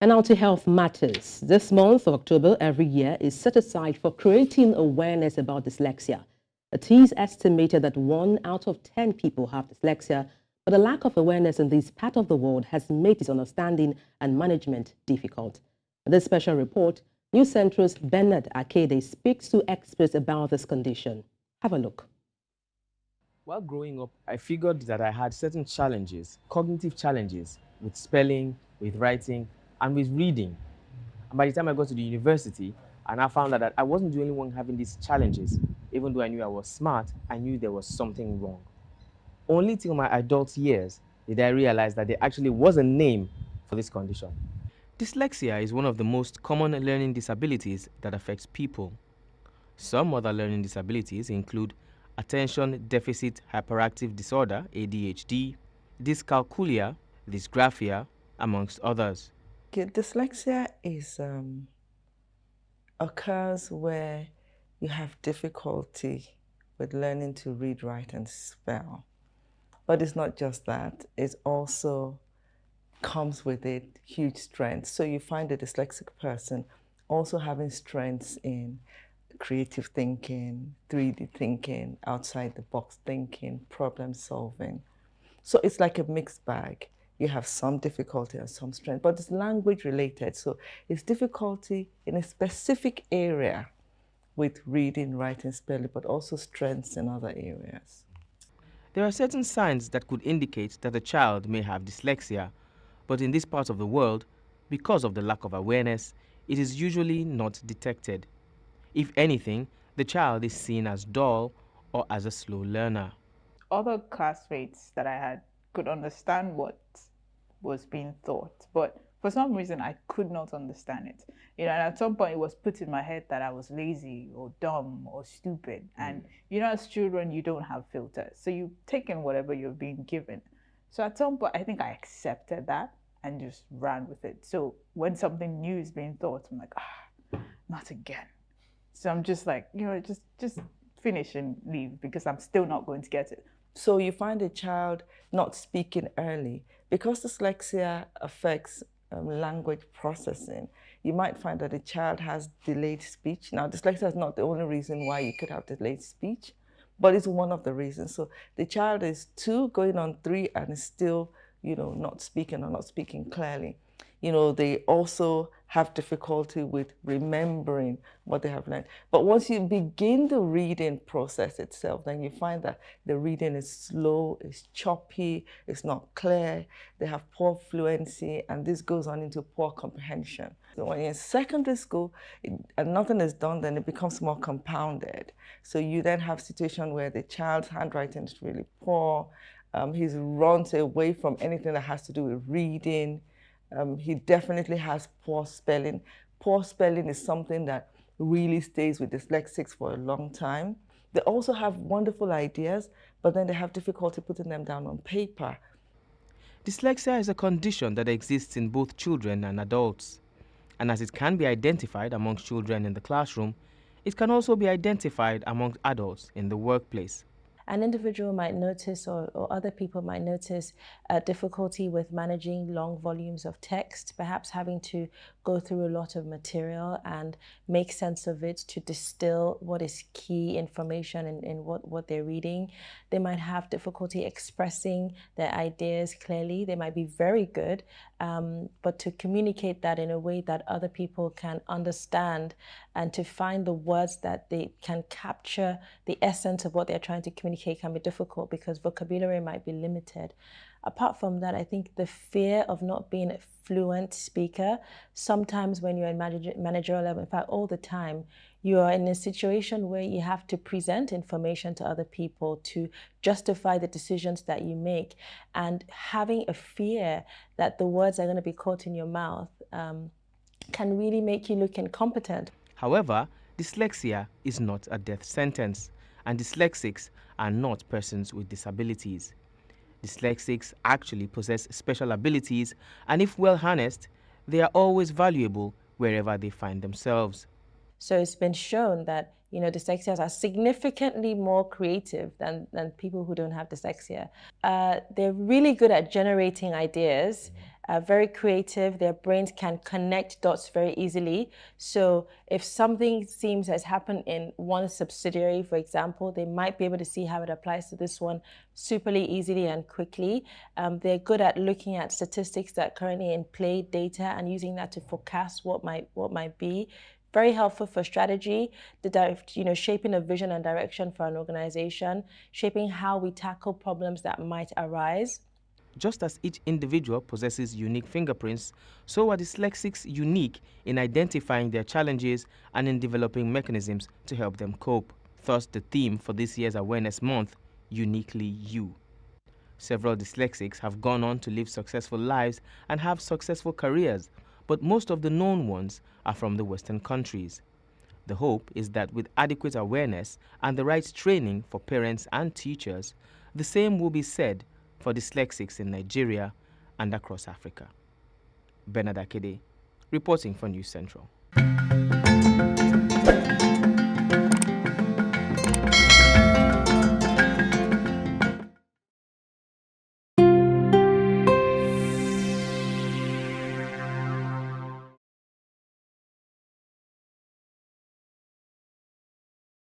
And now to health matters. This month of October every year is set aside for creating awareness about dyslexia. It is estimated that 1 out of 10 people have dyslexia, but a lack of awareness in this part of the world has made its understanding and management difficult. In this special report, News Central's Bernard Akede speaks to experts about this condition. Have a look. While growing up, I figured that I had certain challenges, cognitive challenges, with spelling, with writing, and with reading. And by the time I got to the university, and I found out that I wasn't the only one having these challenges. Even though I knew I was smart, I knew there was something wrong. Only till my adult years did I realize that there actually was a name for this condition. Dyslexia is one of the most common learning disabilities that affects people. Some other learning disabilities include attention deficit hyperactive disorder, ADHD, dyscalculia, dysgraphia, amongst others. Okay, dyslexia is occurs where you have difficulty with learning to read, write, and spell. But it's not just that, it also comes with it huge strengths. So you find a dyslexic person also having strengths in creative thinking, 3D thinking, outside the box thinking, problem solving. So it's like a mixed bag. You have some difficulty and some strength, but it's language related. So it's difficulty in a specific area with reading, writing, spelling, but also strengths in other areas. There are certain signs that could indicate that a child may have dyslexia, but in this part of the world, because of the lack of awareness, it is usually not detected. If anything, the child is seen as dull or as a slow learner. Other classmates that I had could understand what was being taught, but for some reason I could not understand it. And at some point it was put in my head that I was lazy or dumb or stupid. And as children, you don't have filters, so you take in whatever you're being given. So at some point, I think I accepted that and just ran with it. So when something new is being taught, I'm like, not again. So I'm just like, just finish and leave because I'm still not going to get it. So you find a child not speaking early. Because dyslexia affects language processing, you might find that a child has delayed speech. Now, dyslexia is not the only reason why you could have delayed speech, but it's one of the reasons. So the child is 2 going on 3 and is still, not speaking or not speaking clearly. They also have difficulty with remembering what they have learned. But once you begin the reading process itself, then you find that the reading is slow, it's choppy, it's not clear, they have poor fluency, and this goes on into poor comprehension. So when you're in secondary school and nothing is done, then it becomes more compounded. So you then have a situation where the child's handwriting is really poor, he's runs away from anything that has to do with reading. He definitely has poor spelling. Poor spelling is something that really stays with dyslexics for a long time. They also have wonderful ideas, but then they have difficulty putting them down on paper. Dyslexia is a condition that exists in both children and adults. And as it can be identified amongst children in the classroom, it can also be identified among adults in the workplace. An individual might notice or other people might notice a difficulty with managing long volumes of text, perhaps having to go through a lot of material and make sense of it to distill what is key information in what they're reading. They might have difficulty expressing their ideas clearly. They might be very good, but to communicate that in a way that other people can understand and to find the words that they can capture the essence of what they're trying to communicate can be difficult because vocabulary might be limited. Apart from that, I think the fear of not being a fluent speaker, sometimes when you're in managerial level, in fact, all the time, you are in a situation where you have to present information to other people to justify the decisions that you make. And having a fear that the words are going to be caught in your mouth can really make you look incompetent. However, dyslexia is not a death sentence, and dyslexics are not persons with disabilities. Dyslexics actually possess special abilities, and if well harnessed, they are always valuable wherever they find themselves. So it's been shown that dyslexias are significantly more creative than people who don't have dyslexia. They're really good at generating ideas. very creative. Their brains can connect dots very easily. So if something seems has happened in one subsidiary, for example, they might be able to see how it applies to this one superly easily and quickly. They're good at looking at statistics that are currently in play, data, and using that to forecast what might be. Very helpful for strategy, shaping a vision and direction for an organization, shaping how we tackle problems that might arise. Just as each individual possesses unique fingerprints, so are dyslexics unique in identifying their challenges and in developing mechanisms to help them cope. Thus, the theme for this year's Awareness Month, Uniquely You. Several dyslexics have gone on to live successful lives and have successful careers, but most of the known ones are from the Western countries. The hope is that with adequate awareness and the right training for parents and teachers, the same will be said for dyslexics in Nigeria and across Africa. Bernard Akede, reporting for News Central.